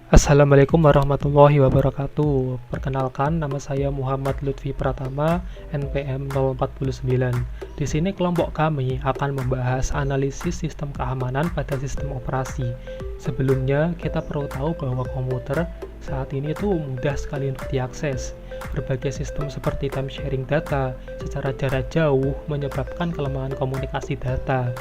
Assalamualaikum warahmatullahi wabarakatuh. Perkenalkan, nama saya Muhammad Lutfi Pratama, NPM 049. Di sini kelompok kami akan membahas analisis sistem keamanan pada sistem operasi. Sebelumnya, kita perlu tahu bahwa komputer saat ini itu mudah sekali untuk diakses. Berbagai sistem seperti time sharing data secara jarak jauh menyebabkan kelemahan komunikasi data.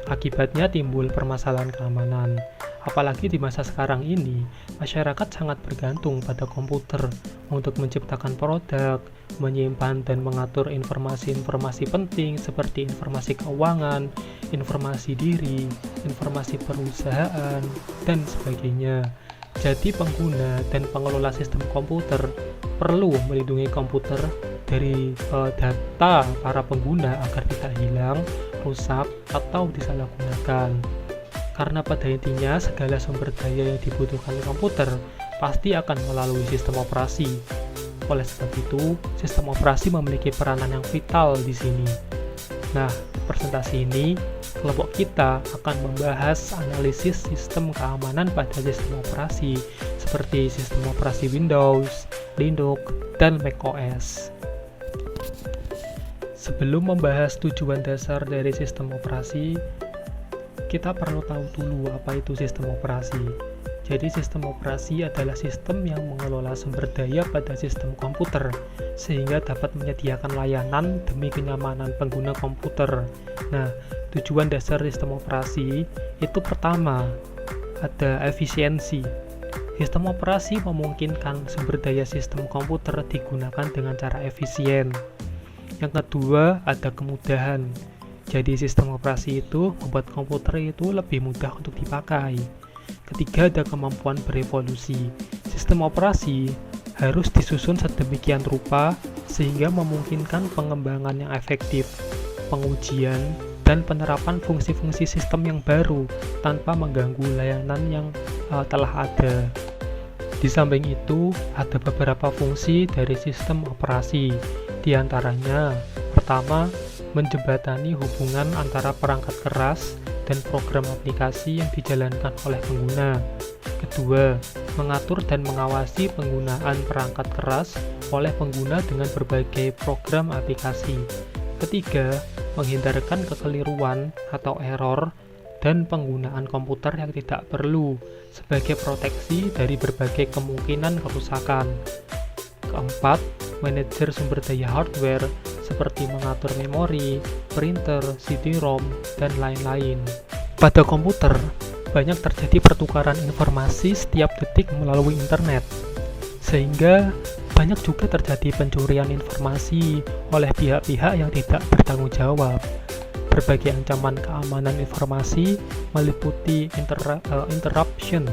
Akibatnya timbul permasalahan keamanan. Apalagi di masa sekarang ini, masyarakat sangat bergantung pada komputer untuk menciptakan produk, menyimpan dan mengatur informasi-informasi penting seperti informasi keuangan, informasi diri, informasi perusahaan, dan sebagainya. Jadi pengguna dan pengelola sistem komputer perlu melindungi komputer dari data para pengguna agar tidak hilang, rusak, atau disalahgunakan. Karena pada intinya segala sumber daya yang dibutuhkan komputer pasti akan melalui sistem operasi. Oleh sebab itu, sistem operasi memiliki peranan yang vital di sini. Nah, presentasi ini kelompok kita akan membahas analisis sistem keamanan pada sistem operasi seperti sistem operasi Windows, Linux, dan macOS. Sebelum membahas tujuan dasar dari sistem operasi, kita perlu tahu dulu apa itu sistem operasi. Jadi sistem operasi adalah sistem yang mengelola sumber daya pada sistem komputer sehingga dapat menyediakan layanan demi kenyamanan pengguna komputer. Nah, tujuan dasar sistem operasi itu pertama, ada efisiensi. Sistem operasi memungkinkan sumber daya sistem komputer digunakan dengan cara efisien. Yang kedua, ada kemudahan. Jadi sistem operasi itu membuat komputer itu lebih mudah untuk dipakai. Ketiga, ada kemampuan berevolusi. Sistem operasi harus disusun sedemikian rupa sehingga memungkinkan pengembangan yang efektif, pengujian, dan penerapan fungsi-fungsi sistem yang baru tanpa mengganggu layanan yang telah ada. Di samping itu, ada beberapa fungsi dari sistem operasi. Di antaranya, pertama, menjembatani hubungan antara perangkat keras dan program aplikasi yang dijalankan oleh pengguna. Kedua, mengatur dan mengawasi penggunaan perangkat keras oleh pengguna dengan berbagai program aplikasi. Ketiga, menghindarkan kekeliruan atau error dan penggunaan komputer yang tidak perlu sebagai proteksi dari berbagai kemungkinan kerusakan. Keempat, manajer sumber daya hardware seperti mengatur memori, printer, CD-ROM, dan lain-lain. Pada komputer, banyak terjadi pertukaran informasi setiap detik melalui internet, sehingga banyak juga terjadi pencurian informasi oleh pihak-pihak yang tidak bertanggung jawab. Berbagai ancaman keamanan informasi meliputi interruption,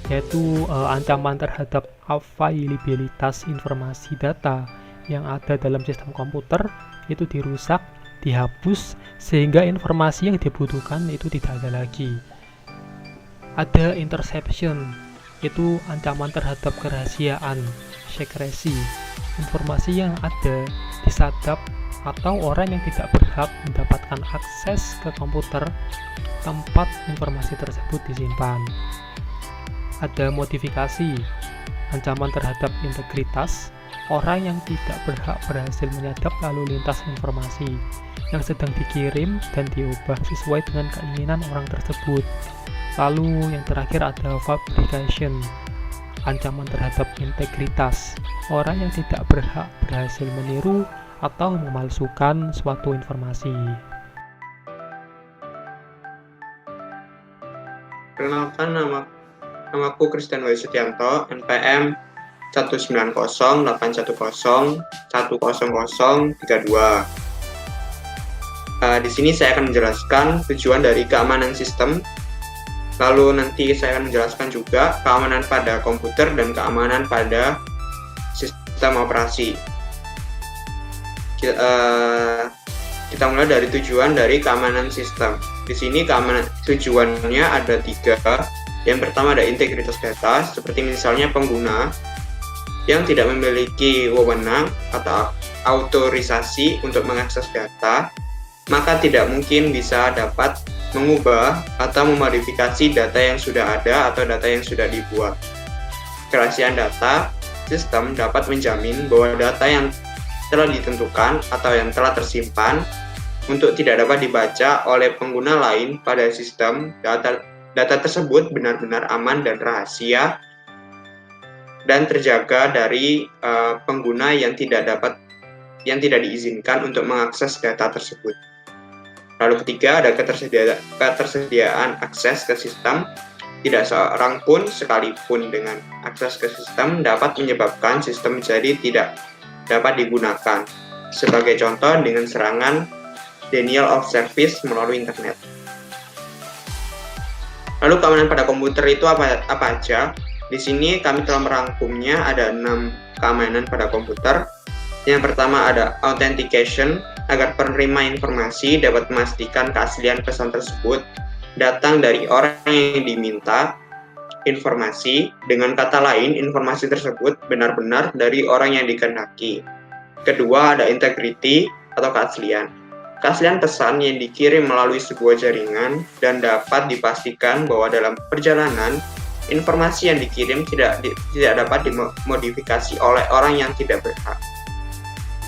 yaitu ancaman terhadap availabilitas informasi data yang ada dalam sistem komputer itu dirusak, dihapus, sehingga informasi yang dibutuhkan itu tidak ada lagi. Ada interception, itu ancaman terhadap kerahasiaan, secrecy, informasi yang ada disadap atau orang yang tidak berhak mendapatkan akses ke komputer tempat informasi tersebut disimpan. Ada modifikasi, ancaman terhadap integritas, orang yang tidak berhak berhasil menyadap lalu lintas informasi yang sedang dikirim dan diubah sesuai dengan keinginan orang tersebut. Lalu yang terakhir ada fabrication, ancaman terhadap integritas, orang yang tidak berhak berhasil meniru atau memalsukan suatu informasi. Perkenalkan, namaku Christian W. Sutianto, NPM 19081010032. Di sini saya akan menjelaskan tujuan dari keamanan sistem. Lalu nanti saya akan menjelaskan juga keamanan pada komputer dan keamanan pada sistem operasi. Kita mulai dari tujuan dari keamanan sistem. Di sini keamanan tujuannya ada 3. Yang pertama ada integritas data, seperti misalnya pengguna yang tidak memiliki wewenang atau autorisasi untuk mengakses data, maka tidak mungkin bisa dapat mengubah atau memodifikasi data yang sudah ada atau data yang sudah dibuat. Kerahasiaan data, sistem dapat menjamin bahwa data yang telah ditentukan atau yang telah tersimpan untuk tidak dapat dibaca oleh pengguna lain pada sistem. Data tersebut benar-benar aman dan rahasia dan terjaga dari pengguna yang tidak diizinkan untuk mengakses data tersebut. Lalu ketiga, ada ketersediaan akses ke sistem. Tidak seorang pun sekalipun dengan akses ke sistem dapat menyebabkan sistem menjadi tidak dapat digunakan. Sebagai contoh dengan serangan denial of service melalui internet. Lalu keamanan pada komputer itu apa aja? Di sini kami telah merangkumnya, ada 6 keamanan pada komputer. Yang pertama ada authentication, agar penerima informasi dapat memastikan keaslian pesan tersebut datang dari orang yang diminta informasi. Dengan kata lain, informasi tersebut benar-benar dari orang yang dikehendaki. Kedua ada integrity atau keaslian. Keaslian pesan yang dikirim melalui sebuah jaringan dan dapat dipastikan bahwa dalam perjalanan informasi yang dikirim tidak dapat dimodifikasi oleh orang yang tidak berhak.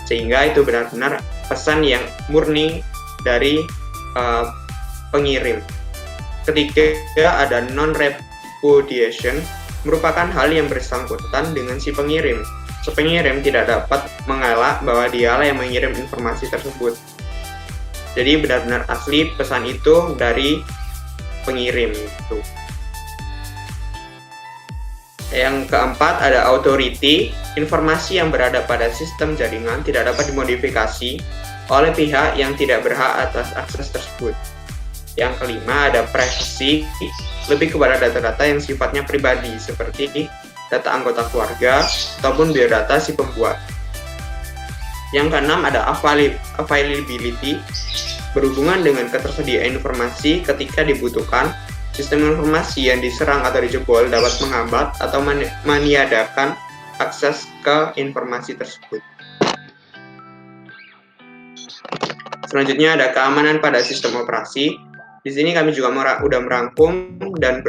Sehingga itu benar-benar pesan yang murni dari pengirim. Ketiga ada non-repudiation, merupakan hal yang bersangkutan dengan si pengirim. Si pengirim tidak dapat mengelak bahwa dialah yang mengirim informasi tersebut. Jadi benar-benar asli pesan itu dari pengirim itu. Yang keempat ada authority, informasi yang berada pada sistem jaringan tidak dapat dimodifikasi oleh pihak yang tidak berhak atas akses tersebut. Yang kelima ada privacy, lebih kepada data-data yang sifatnya pribadi seperti data anggota keluarga ataupun biodata si pembuat. Yang keenam ada availability, berhubungan dengan ketersediaan informasi ketika dibutuhkan. Sistem informasi yang diserang atau dijebol dapat menghambat atau meniadakan akses ke informasi tersebut. Selanjutnya ada keamanan pada sistem operasi. Di sini kami juga sudah merangkum dan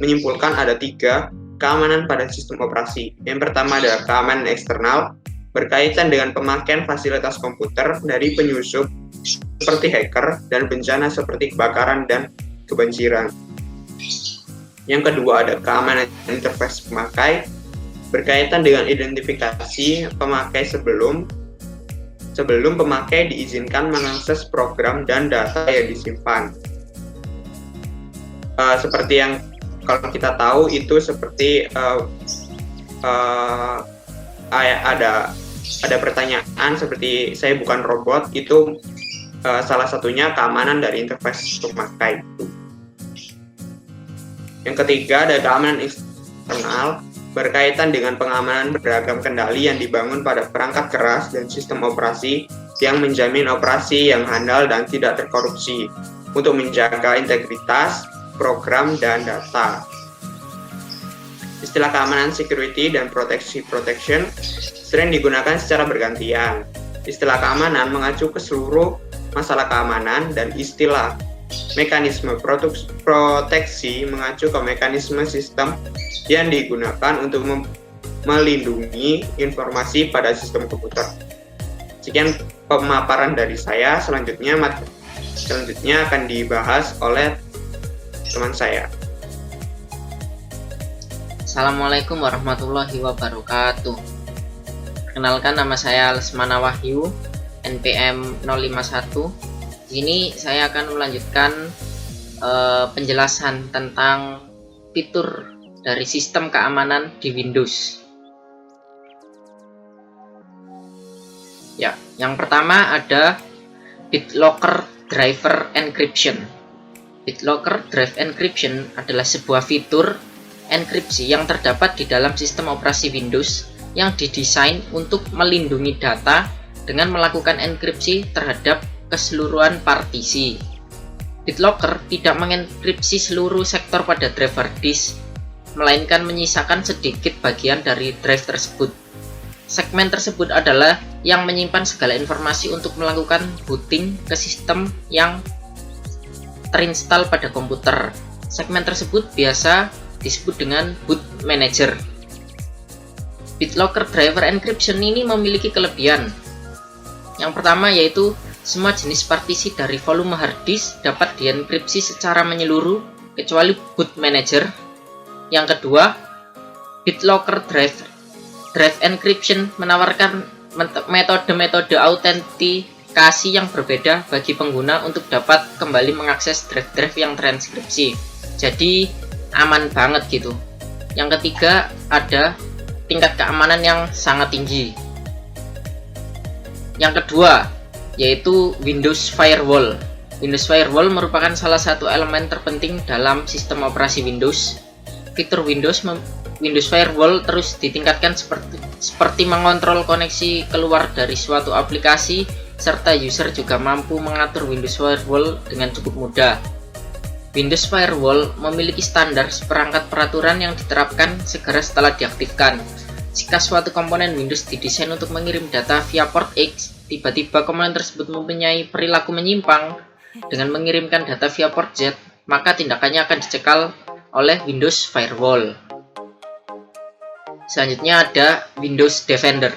menyimpulkan ada 3 keamanan pada sistem operasi. Yang pertama ada keamanan eksternal, berkaitan dengan pemakaian fasilitas komputer dari penyusup seperti hacker dan bencana seperti kebakaran dan kebanjiran. Yang kedua ada keamanan interface pemakai, berkaitan dengan identifikasi pemakai sebelum pemakai diizinkan mengakses program dan data yang disimpan. Seperti yang kalau kita tahu itu seperti ada pertanyaan seperti saya bukan robot, itu salah satunya keamanan dari interface pemakai. Yang ketiga ada keamanan eksternal, berkaitan dengan pengamanan beragam kendali yang dibangun pada perangkat keras dan sistem operasi yang menjamin operasi yang handal dan tidak terkorupsi untuk menjaga integritas program dan data. Istilah keamanan security dan protection sering digunakan secara bergantian. Istilah keamanan mengacu ke seluruh masalah keamanan dan istilah mekanisme proteksi mengacu ke mekanisme sistem yang digunakan untuk melindungi informasi pada sistem komputer. Sekian pemaparan dari saya. Selanjutnya akan dibahas oleh teman saya. Assalamualaikum warahmatullahi wabarakatuh. Perkenalkan, nama saya Lesmana Wahyu, NPM 051. Ini saya akan melanjutkan penjelasan tentang fitur dari sistem keamanan di Windows. Ya, yang pertama ada BitLocker Driver Encryption. BitLocker Drive Encryption adalah sebuah fitur enkripsi yang terdapat di dalam sistem operasi Windows yang didesain untuk melindungi data dengan melakukan enkripsi terhadap keseluruhan partisi. BitLocker tidak mengenkripsi seluruh sektor pada driver disk, melainkan menyisakan sedikit bagian dari drive tersebut. Segmen tersebut adalah yang menyimpan segala informasi untuk melakukan booting ke sistem yang terinstall pada komputer. Segmen tersebut biasa disebut dengan boot manager. BitLocker Driver Encryption ini memiliki kelebihan. Yang pertama yaitu semua jenis partisi dari volume hard disk dapat dienkripsi secara menyeluruh kecuali boot manager. Yang kedua, BitLocker Drive Encryption menawarkan metode-metode autentikasi yang berbeda bagi pengguna untuk dapat kembali mengakses drive-drive yang transkripsi. Jadi aman banget gitu. Yang ketiga, ada tingkat keamanan yang sangat tinggi. Yang kedua, yaitu Windows Firewall. Windows Firewall merupakan salah satu elemen terpenting dalam sistem operasi Windows. Fitur Windows Firewall terus ditingkatkan seperti mengontrol koneksi keluar dari suatu aplikasi, serta user juga mampu mengatur Windows Firewall dengan cukup mudah. Windows Firewall memiliki standar seperangkat peraturan yang diterapkan segera setelah diaktifkan. Jika suatu komponen Windows didesain untuk mengirim data via port X, tiba-tiba komponen tersebut mempunyai perilaku menyimpang dengan mengirimkan data via port Z, maka tindakannya akan dicekal oleh Windows Firewall. Selanjutnya ada Windows Defender.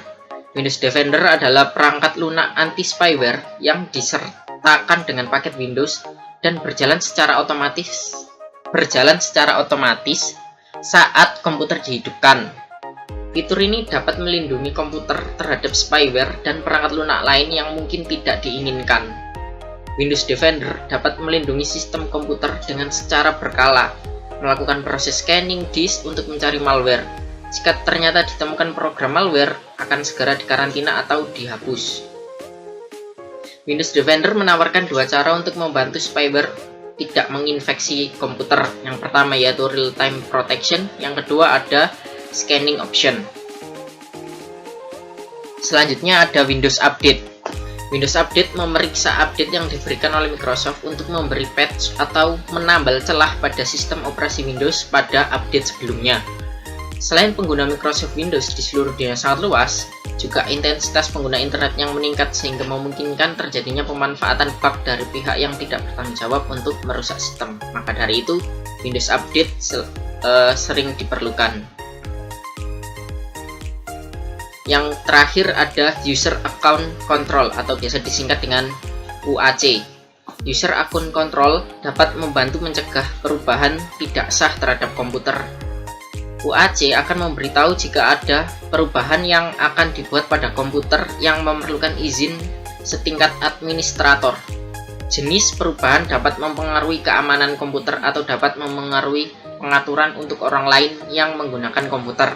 Windows Defender adalah perangkat lunak anti-spyware yang disertakan dengan paket Windows dan berjalan secara otomatis saat komputer dihidupkan. Fitur ini dapat melindungi komputer terhadap spyware dan perangkat lunak lain yang mungkin tidak diinginkan. Windows Defender dapat melindungi sistem komputer dengan secara berkala, melakukan proses scanning disk untuk mencari malware. Jika ternyata ditemukan program malware, akan segera dikarantina atau dihapus. Windows Defender menawarkan dua cara untuk membantu spyware tidak menginfeksi komputer. Yang pertama yaitu real-time protection, yang kedua ada scanning option. Selanjutnya ada Windows Update. Windows Update memeriksa update yang diberikan oleh Microsoft untuk memberi patch atau menambal celah pada sistem operasi Windows pada update sebelumnya. Selain pengguna Microsoft Windows di seluruh dunia sangat luas, juga intensitas pengguna internet yang meningkat sehingga memungkinkan terjadinya pemanfaatan bug dari pihak yang tidak bertanggung jawab untuk merusak sistem. Maka dari itu, Windows Update sering diperlukan. Yang terakhir ada User Account Control atau biasa disingkat dengan UAC. User Account Control dapat membantu mencegah perubahan tidak sah terhadap komputer. UAC akan memberitahu jika ada perubahan yang akan dibuat pada komputer yang memerlukan izin setingkat administrator. Jenis perubahan dapat mempengaruhi keamanan komputer atau dapat mempengaruhi pengaturan untuk orang lain yang menggunakan komputer.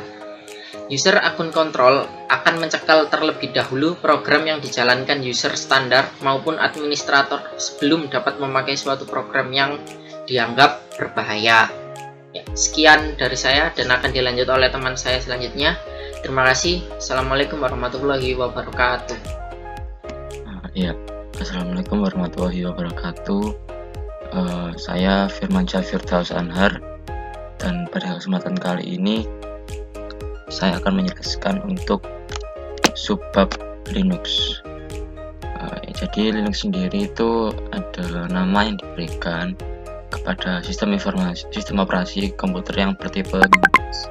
User Account Control akan mencekal terlebih dahulu program yang dijalankan user standar maupun administrator sebelum dapat memakai suatu program yang dianggap berbahaya. Ya, sekian dari saya dan akan dilanjut oleh teman saya selanjutnya. Terima kasih. Assalamualaikum warahmatullahi wabarakatuh. Assalamualaikum warahmatullahi wabarakatuh. Saya Firmansyah Firdaus Anhar, dan pada kesempatan kali ini saya akan menjelaskan untuk subbab Linux. Jadi Linux sendiri itu adalah nama yang diberikan kepada sistem operasi komputer yang bertipe Linux.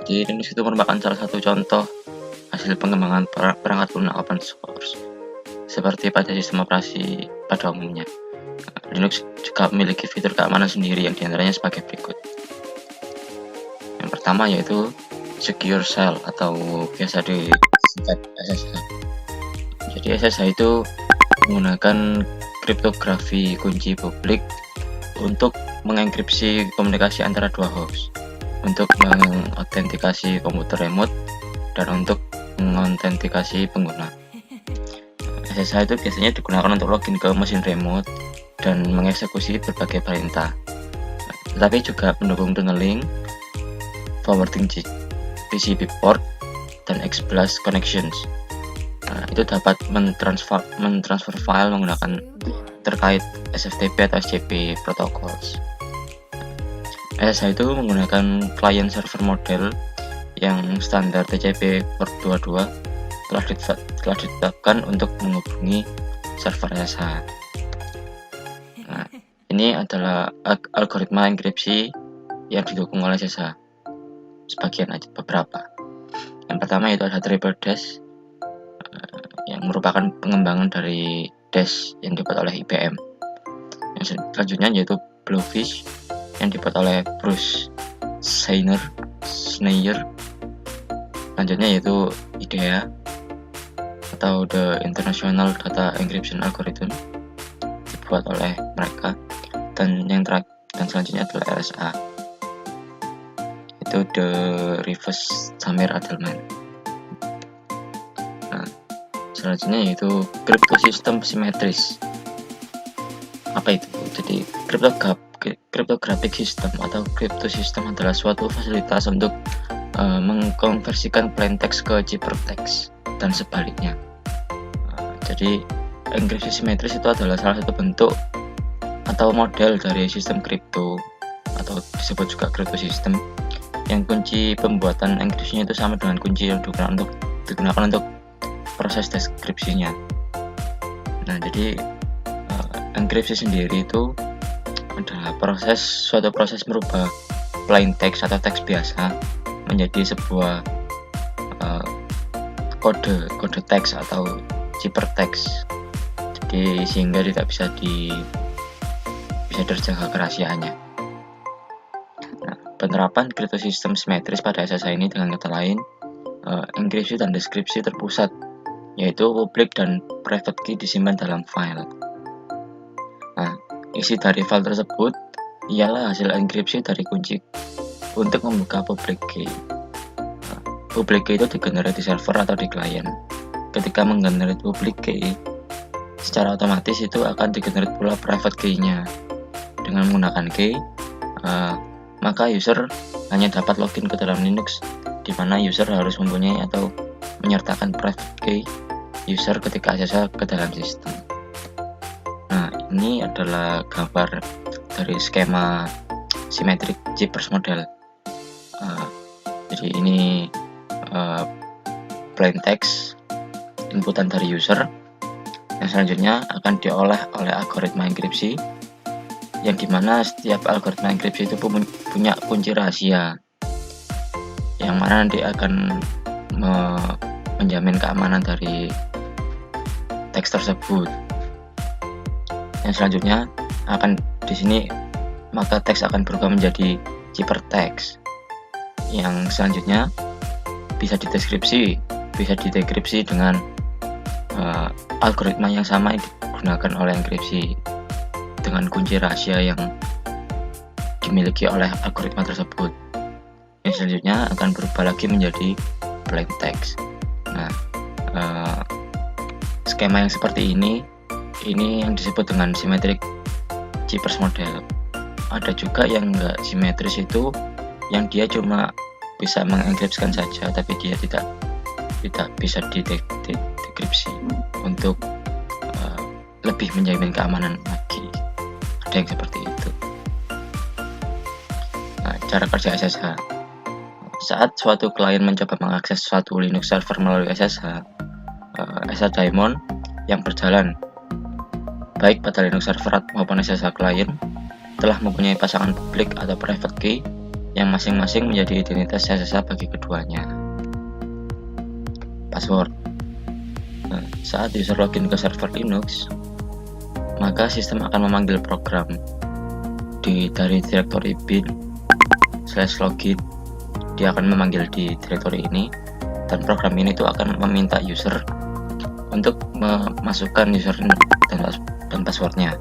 Jadi Linux itu merupakan salah satu contoh hasil pengembangan perangkat lunak open source seperti pada sistem operasi pada umumnya. Linux juga memiliki fitur keamanan sendiri yang diantaranya sebagai berikut. Yang pertama yaitu Secure Shell atau biasa disingkat SSH. Jadi SSH itu menggunakan kriptografi kunci publik untuk mengenkripsi komunikasi antara dua host, untuk mengautentikasi komputer remote, dan untuk mengautentikasi pengguna. SSH itu biasanya digunakan untuk login ke mesin remote dan mengeksekusi berbagai perintah. Tetapi juga mendukung tunneling, forwarding TCP port, dan X-Blast connections. Itu dapat mentransfer file menggunakan terkait SFTP atau SCP protocols. SSH itu menggunakan client server model yang standar TCP port 22 telah ditetapkan untuk menghubungi server SSH. Ini adalah algoritma enkripsi yang didukung oleh SSH. Sebagian aja, beberapa. Yang pertama itu ada Triple Dash, yang merupakan pengembangan dari Dash yang dibuat oleh IBM. Yang selanjutnya yaitu Bluefish yang dibuat oleh Bruce Schneier. Selanjutnya yaitu IDEA atau The International Data Encryption Algorithm, dibuat oleh mereka. Dan selanjutnya adalah RSA, itu The Reverse Samir Adleman. Nah, selanjutnya yaitu Cryptosystem Simetris. Apa itu? Jadi cryptographic system atau cryptosystem adalah suatu fasilitas untuk mengkonversikan plain text ke ciphertext dan sebaliknya. Jadi enkripsi simetris itu adalah salah satu bentuk atau model dari sistem kripto atau disebut juga cryptosystem, yang kunci pembuatan enkripsinya itu sama dengan kunci yang digunakan untuk proses deskripsinya. Nah, jadi enkripsi sendiri itu adalah suatu proses merubah plain text atau teks biasa menjadi sebuah kode teks atau ciphertext. Jadi sehingga tidak bisa terjaga kerahasiaannya. Nah, penerapan cryptosystem simetris pada SSH ini dengan kata lain, enkripsi dan deskripsi terpusat, yaitu public dan private key disimpan dalam file. Nah, isi dari file tersebut ialah hasil enkripsi dari kunci untuk membuka public key. Public key itu digenerate di server atau di klien. Ketika menggenerate public key, secara otomatis itu akan digenerate pula private key-nya. Dengan menggunakan key, maka user hanya dapat login ke dalam Linux, di mana user harus mempunyai atau menyertakan private key user ketika akses ke dalam sistem. Nah, ini adalah gambar dari skema symmetric chippers model. Jadi ini plain text inputan dari user yang selanjutnya akan diolah oleh algoritma enkripsi, yang dimana setiap algoritma enkripsi itu punya kunci rahasia yang mana nanti akan menjamin keamanan dari teks tersebut. Yang selanjutnya akan di sini maka teks akan berubah menjadi ciphertext. Yang selanjutnya bisa dideskripsi, bisa didekripsi dengan algoritma yang sama yang digunakan oleh enkripsi dengan kunci rahasia yang dimiliki oleh algoritma tersebut. Yang selanjutnya akan berubah lagi menjadi plain text. Nah, skema yang seperti ini yang disebut dengan symmetric chippers model. Ada juga yang enggak simetris, itu yang dia cuma bisa mengenkripsikan saja, tapi dia tidak bisa didekripsi untuk lebih menjamin keamanan lagi. Ada yang seperti itu. Nah, cara kerja SSH. Saat suatu klien mencoba mengakses suatu Linux server melalui SSH, SSH daemon yang berjalan baik pada Linux server maupun SSH klien telah mempunyai pasangan public atau private key yang masing-masing menjadi identitas SSH bagi keduanya. Password. Nah, saat user login ke server Linux, maka sistem akan memanggil program dari direktori bin/login. Dia akan memanggil di direktori ini, dan program ini tuh akan meminta user untuk memasukkan username dan passwordnya.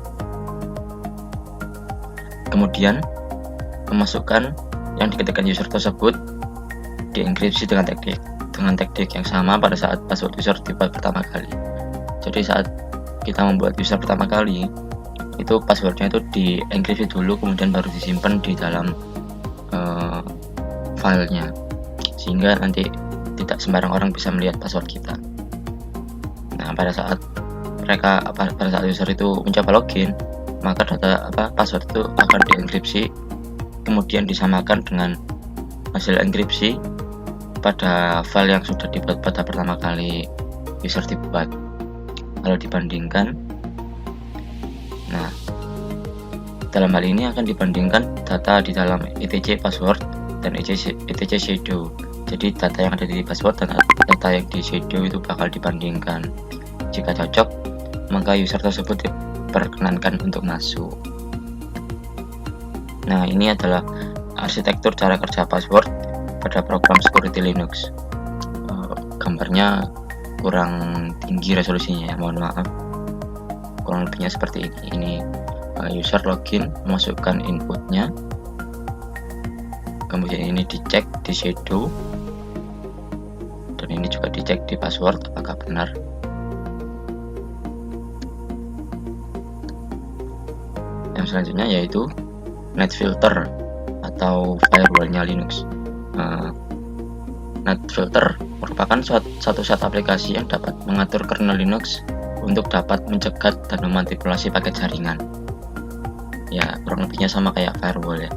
Kemudian memasukkan yang diketikkan user tersebut dienkripsi dengan teknik yang sama pada saat password user dibuat pertama kali. Jadi saat kita membuat user pertama kali, itu passwordnya itu dienkripsi dulu, kemudian baru disimpan di dalam filenya, sehingga nanti tidak sembarang orang bisa melihat password kita. Nah, pada saat user itu mencoba login, maka password itu akan dienkripsi, kemudian disamakan dengan hasil enkripsi pada file yang sudah dibuat pada pertama kali user dibuat. Kalau dibandingkan, nah Dalam hal ini akan dibandingkan data di dalam etc password dan etc shadow. Jadi data yang ada di password dan data yang di shadow itu bakal dibandingkan. Jika cocok, maka user tersebut diperkenankan untuk masuk. Nah, ini adalah arsitektur cara kerja password pada program security Linux. Gambarnya kurang tinggi resolusinya ya, mohon maaf. Kurang lebihnya seperti ini. User login, memasukkan inputnya, kemudian ini dicek di shadow, dan ini juga dicek di password apakah benar. Yang selanjutnya yaitu NetFilter atau firewallnya Linux. NetFilter merupakan satu set aplikasi yang dapat mengatur kernel Linux untuk dapat mencegat dan memanipulasi paket jaringan. Ya, kurang lebihnya sama kayak firewall ya.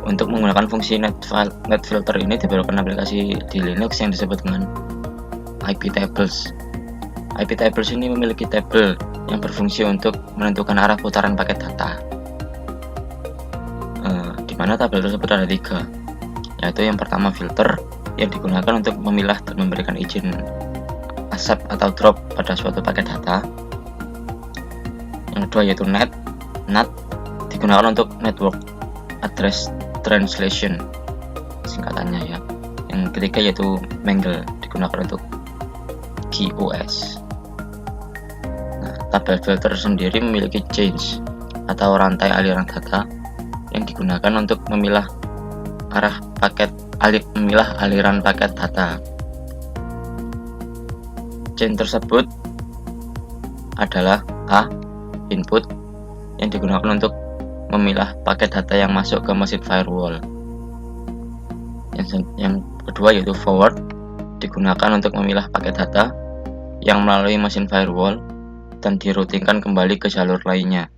Untuk menggunakan fungsi NetFilter ini diperlukan aplikasi di Linux yang disebut dengan IP tables. IP tables ini memiliki tabel yang berfungsi untuk menentukan arah putaran paket data. Di mana tabel tersebut ada 3, yaitu yang pertama filter, yang digunakan untuk memilah dan memberikan izin accept atau drop pada suatu paket data. Yang kedua yaitu NAT, digunakan untuk network address translation singkatannya ya. Yang ketiga yaitu Mangle, digunakan untuk QoS. Nah, tabel filter sendiri memiliki change atau rantai aliran data yang digunakan untuk memilah aliran paket data. Chain tersebut adalah A, input, yang digunakan untuk memilah paket data yang masuk ke mesin firewall. Yang kedua yaitu forward, digunakan untuk memilah paket data yang melalui mesin firewall dan diroutingkan kembali ke jalur lainnya.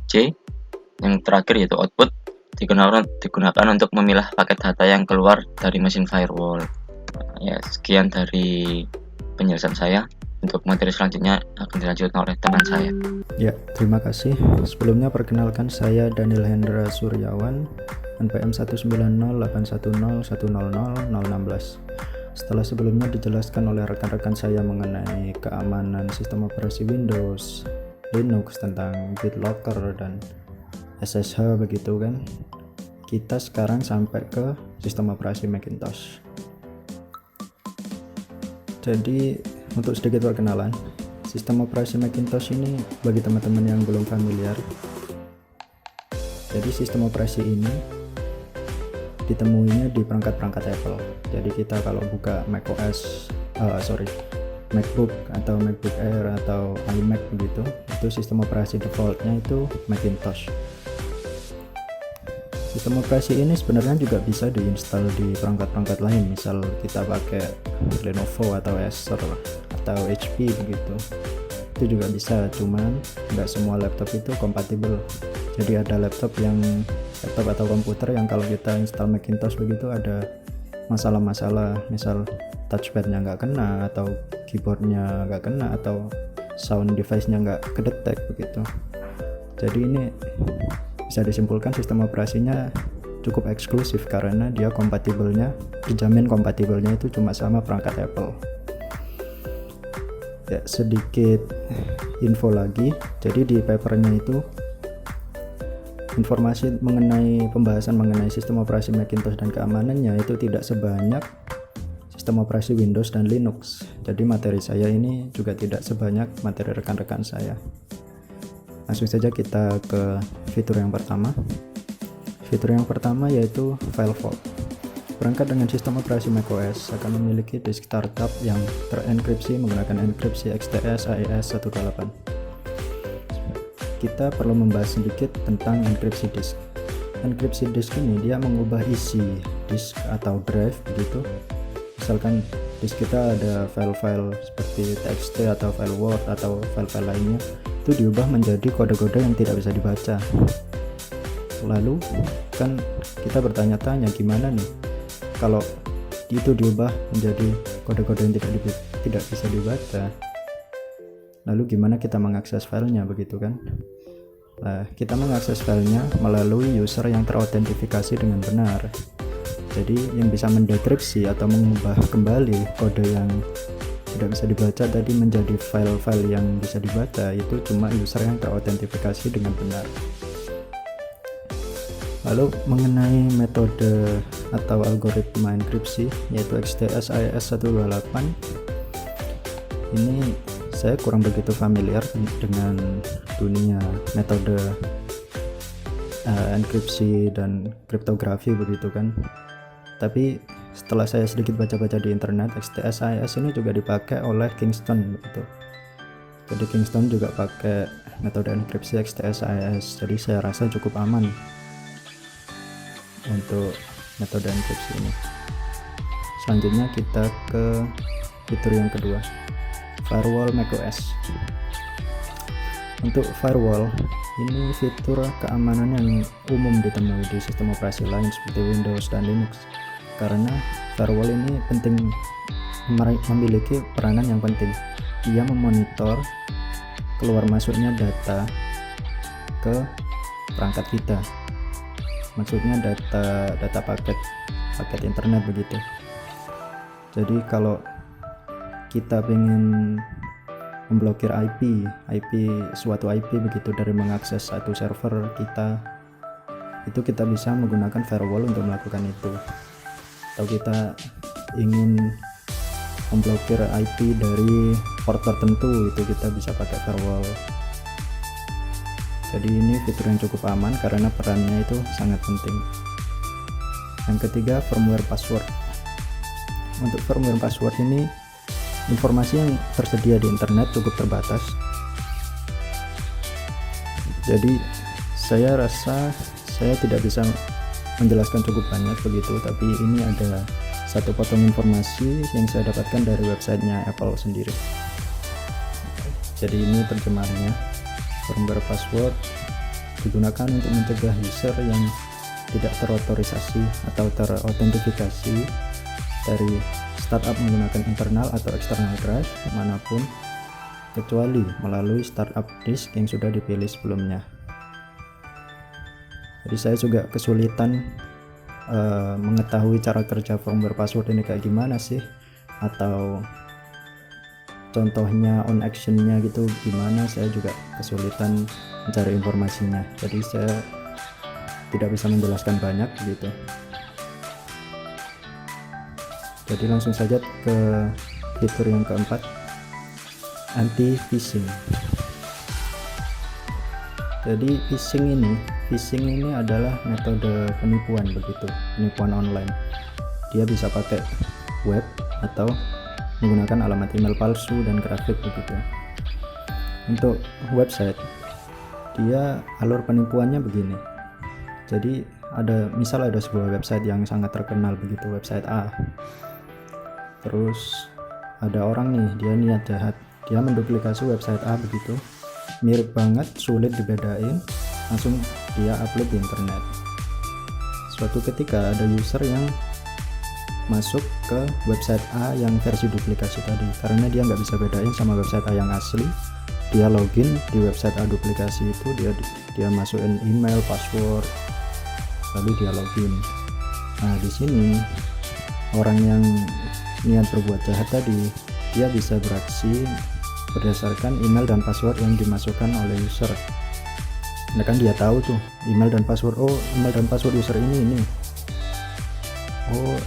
C, yang terakhir yaitu output, digunakan untuk memilah paket data yang keluar dari mesin firewall. Ya, sekian dari penjelasan saya. Untuk materi selanjutnya akan dilanjutkan oleh teman saya. Ya, terima kasih. Sebelumnya perkenalkan, saya Daniel Hendra Suryawan, NPM 1908101000016. Setelah sebelumnya dijelaskan oleh rekan-rekan saya mengenai keamanan sistem operasi Windows, Linux, tentang BitLocker dan SSH begitu kan. Kita sekarang sampai ke sistem operasi Macintosh. Jadi untuk sedikit perkenalan, sistem operasi Macintosh ini bagi teman-teman yang belum familiar. Jadi sistem operasi ini ditemuinya di perangkat-perangkat Apple. Jadi kita kalau buka MacBook atau MacBook Air atau iMac begitu, itu sistem operasi defaultnya itu Macintosh. Sistem operasi ini sebenarnya juga bisa diinstal di perangkat-perangkat lain, misal kita pakai Lenovo atau Acer atau HP begitu, itu juga bisa, cuman nggak semua laptop itu kompatibel. Jadi ada laptop atau komputer yang kalau kita install Macintosh begitu ada masalah-masalah, misal touchpadnya nggak kena, atau keyboardnya nggak kena, atau sound device-nya nggak kedetek begitu. Jadi ini bisa disimpulkan sistem operasinya cukup eksklusif karena dia dijamin kompatibelnya itu cuma sama perangkat Apple. Ya, sedikit info lagi. Jadi di papernya itu informasi pembahasan mengenai sistem operasi Macintosh dan keamanannya itu tidak sebanyak sistem operasi Windows dan Linux. Jadi materi saya ini juga tidak sebanyak materi rekan-rekan saya. Langsung saja kita ke fitur yang pertama. Fitur yang pertama yaitu File Vault. Perangkat dengan sistem operasi macOS akan memiliki disk startup yang terenkripsi menggunakan enkripsi XTS AES 128. Kita perlu membahas sedikit tentang enkripsi disk. Enkripsi disk ini dia mengubah isi disk atau drive begitu. Misalkan disk kita ada file-file seperti TXT atau file Word atau file-file lainnya, itu diubah menjadi kode-kode yang tidak bisa dibaca. Lalu kan kita bertanya-tanya, gimana nih kalau itu diubah menjadi kode-kode yang tidak bisa dibaca? Lalu gimana kita mengakses filenya, begitu kan? Nah, kita mengakses filenya melalui user yang terautentikasi dengan benar. Jadi yang bisa mendekripsi atau mengubah kembali kode yang tidak bisa dibaca tadi menjadi file-file yang bisa dibaca itu cuma user yang terautentikasi dengan benar. Lalu mengenai metode atau algoritma enkripsi yaitu XTS AES 128, ini saya kurang begitu familiar dengan dunia metode enkripsi dan kriptografi, begitu kan. Tapi setelah saya sedikit baca-baca di internet, XTS AES ini juga dipakai oleh Kingston, begitu. Jadi Kingston juga pakai metode enkripsi XTS AES, jadi saya rasa cukup aman untuk metode enkripsi ini. Selanjutnya kita ke fitur yang kedua, firewall macOS. Untuk firewall, ini fitur keamanan yang umum ditemui di sistem operasi lain seperti Windows dan Linux. Karena firewall ini penting, memiliki peranan yang penting. Dia memonitor keluar masuknya data ke perangkat kita. Maksudnya data paket internet, begitu. Jadi kalau kita ingin memblokir suatu IP begitu dari mengakses satu server kita, itu kita bisa menggunakan firewall untuk melakukan itu. Atau kita ingin memblokir IP dari port tertentu, itu kita bisa pakai firewall. Jadi ini fitur yang cukup aman karena perannya itu sangat penting. Yang ketiga, firmware password. Untuk firmware password ini, informasi yang tersedia di internet cukup terbatas. Jadi saya rasa saya tidak bisa menjelaskan cukup banyak begitu, tapi ini ada satu potong informasi yang saya dapatkan dari websitenya Apple sendiri. Jadi ini terjemahannya. Firmware password digunakan untuk mencegah user yang tidak terotorisasi atau terautentikasi dari startup menggunakan internal atau external drive manapun kecuali melalui startup disk yang sudah dipilih sebelumnya. Jadi saya juga kesulitan mengetahui cara kerja firmware password ini kayak gimana sih, atau contohnya on actionnya gitu gimana, saya juga kesulitan mencari informasinya. Jadi saya tidak bisa menjelaskan banyak begitu. Jadi langsung saja ke fitur yang keempat, anti phishing. Jadi phishing ini adalah metode penipuan, begitu, penipuan online. Dia bisa pakai web atau menggunakan alamat email palsu dan grafik, begitu. Untuk website, dia alur penipuannya begini. Jadi ada sebuah website yang sangat terkenal, begitu, website A. Terus ada orang nih, dia niat jahat, dia menduplikasi website A, begitu, mirip banget, sulit dibedain, langsung dia upload di internet. Suatu ketika ada user yang masuk ke website A yang versi duplikasi tadi, karena dia nggak bisa bedain sama website A yang asli. Dia login di website A duplikasi itu, dia masukin email, password, lalu dia login. Nah, di sini orang yang niat berbuat jahat tadi, dia bisa beraksi berdasarkan email dan password yang dimasukkan oleh user. Nah kan dia tahu tuh email dan password, email dan password user ini.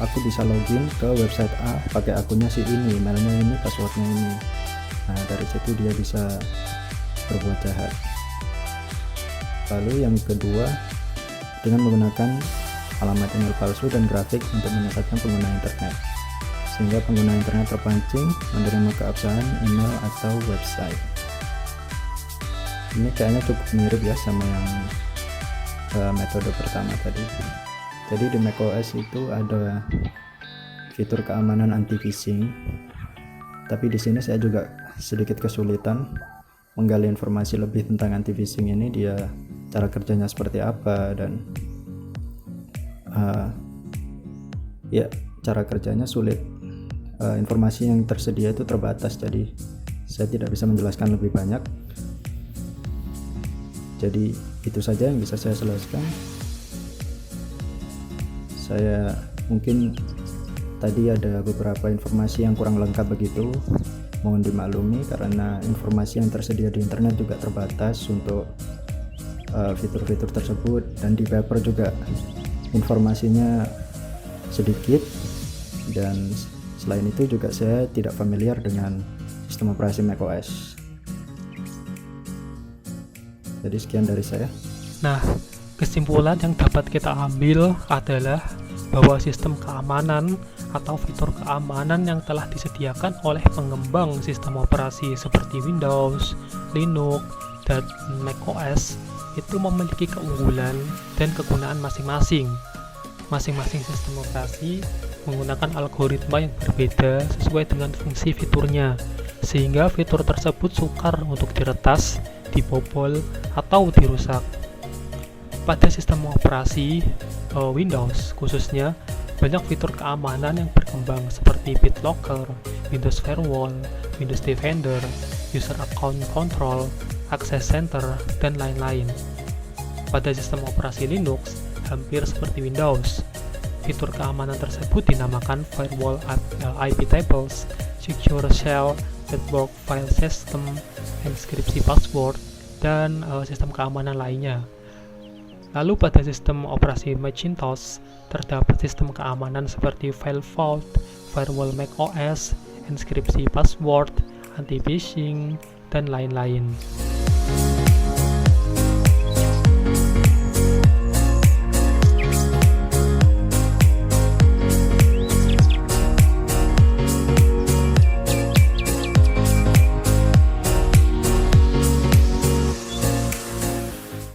Aku bisa login ke website A pakai akunnya si ini, emailnya ini, passwordnya ini. Nah dari situ dia bisa berbuat jahat. Lalu yang kedua, dengan menggunakan alamat email palsu dan grafik untuk menyesatkan pengguna internet, sehingga pengguna internet terpancing menerima keabsahan email atau website. Ini kayaknya cukup mirip ya sama yang metode pertama tadi. Jadi di macOS itu ada fitur keamanan anti phishing, tapi di sini saya juga sedikit kesulitan menggali informasi lebih tentang anti phishing ini, dia cara kerjanya seperti apa, dan cara kerjanya sulit. Informasi yang tersedia itu terbatas, jadi Saya tidak bisa menjelaskan lebih banyak. Jadi itu saja yang bisa saya jelaskan. Saya mungkin tadi ada beberapa informasi yang kurang lengkap begitu. Mohon dimaklumi karena informasi yang tersedia di internet juga terbatas untuk fitur-fitur tersebut, dan di paper juga informasinya sedikit, dan selain itu juga saya tidak familiar dengan sistem operasi macOS. Jadi sekian dari saya. Nah, kesimpulan yang dapat kita ambil adalah bahwa sistem keamanan atau fitur keamanan yang telah disediakan oleh pengembang sistem operasi seperti Windows, Linux, dan macOS itu memiliki keunggulan dan kegunaan masing-masing. Masing-masing sistem operasi menggunakan algoritma yang berbeda sesuai dengan fungsi fiturnya, sehingga fitur tersebut sukar untuk diretas, dibobol, atau dirusak. Pada sistem operasi Windows khususnya, banyak fitur keamanan yang berkembang seperti BitLocker, Windows Firewall, Windows Defender, User Account Control, Access Center, dan lain-lain. Pada sistem operasi Linux, hampir seperti Windows, fitur keamanan tersebut dinamakan Firewall IP Tables, Secure Shell, Network File System, Enkripsi Password, dan sistem keamanan lainnya. Lalu pada sistem operasi Macintosh, terdapat sistem keamanan seperti File Vault, Firewall macOS, Enkripsi Password, Anti-phishing, dan lain-lain.